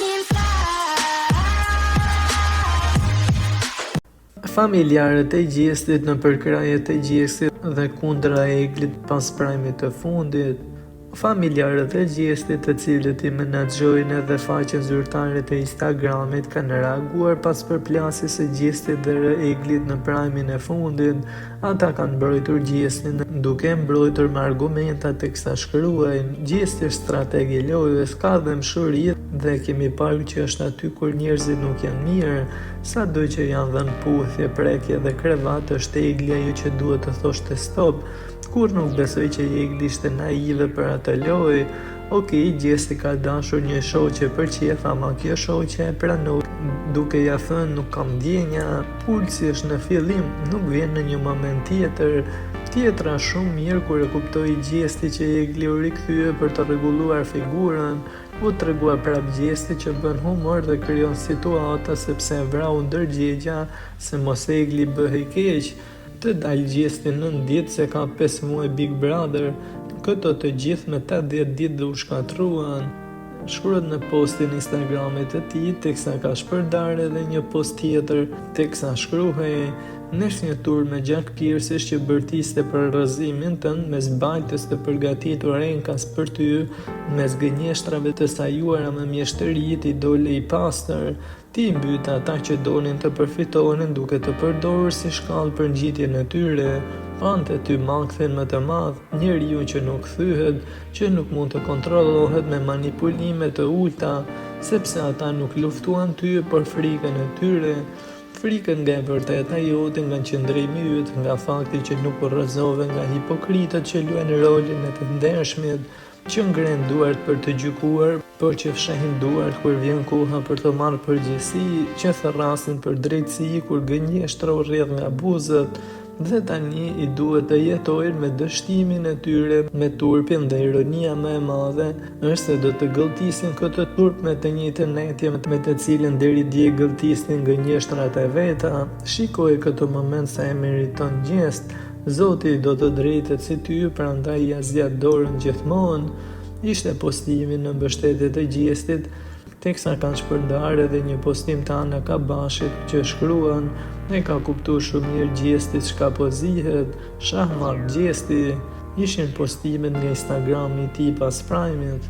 can fly. Familjarët e Gjestit në përkrajet e Gjestit dhe kundra Eglit pas prajmit të fundit. Familjarët e Gjestit, të cilët i menaxhojnë edhe faqen zyrtare të Instagramit, kanë reaguar pas përplasjes së Gjestit dhe Eglit në prajmin e fundit. Ata kanë mbrojtur Gjestin duke mbrojtur me argumenta teksa shkruajnë: Gjesti është strateg i lojës, ka dëmshuri dhe kemi parë që është aty kur njerëzit nuk janë mirë. Sado që janë dhënë puthje, prekje dhe krevat, është Egli ajo që duhet të thoshte stop. Kur nuk besoj që Egli ishte naive për atë lojë. Okej, Gjesti ka dashur një shoqe për qef, ama kjo shoqe e pranoi duke ja thënë nuk kam ndjenja. Pulsi është në fillim, nuk vjen në një moment tjetër. Tjetra shumë mirë kur e kuptoi Gjesti që Egli u rikthye për të rregulluar figurën. U tregua prap Gjesti që bën humor dhe krijon situata sepse e vrau ndërgjegja se mos Egli bëhej keq. Të dalë Gjesti 9 ditë se ka 5 muaj Big Brother, këto të gjithë me 80 ditë dhe u shkatruan. Shkruhet në postin Instagramit të tij, teksa ka shpërndarë edhe një post tjetër, teksa shkruhej: Nesh një tur me Jack Pierce që bërtiste për rrëzimin tënd mes bajtës të përgatitur enkas për ty, mes gënjeshtrave të sajuara me mjeshtëri, i dole i pastër. Ti mbyt ata që donin të përfitonin duke të përdorur si shkallë për ngjitjen e tyre. Ante ty makthin më të madh, njeriu që nuk thyhet, që nuk mund të kontrollohet me manipulime të ulta, sepse ata nuk luftuan ty për frikën e tyre. Frikën nga e vërteta jote, nga qëndrimi yt, nga fakti që nuk u rrëzove nga hipokritët që luajnë rolin e të ndershmit, që ngren duart për të gjykuar, por që fshehin duart kur vjen koha për të marrë përgjegjësi, që thërrasin për drejtësi kur gënjeshtra u rrjedh nga abuzët, dhe tani i duhet të jetojnë me dështimin e tyre, me turpin dhe ironia më e madhe është se do të gëlltisin këtë turp me të njëjtën etje me të cilën deri dje gëlltisnin gënjeshtrat e veta. Shikoj këtë moment sa e meriton Gjest. Zoti do të drejtet si ty, prandaj ja zgjat dorën gjithmonë. Ishte postimi në mbështetje të Gjestit, teksa kanë shpërndarë edhe një postim të Ana Kabashit që shkruan: e ka kuptuar shumë mirë Gjesti çka po zihet, shahmat Gjesti. Ishin postimet nga Instagrami i tij pas prajmit.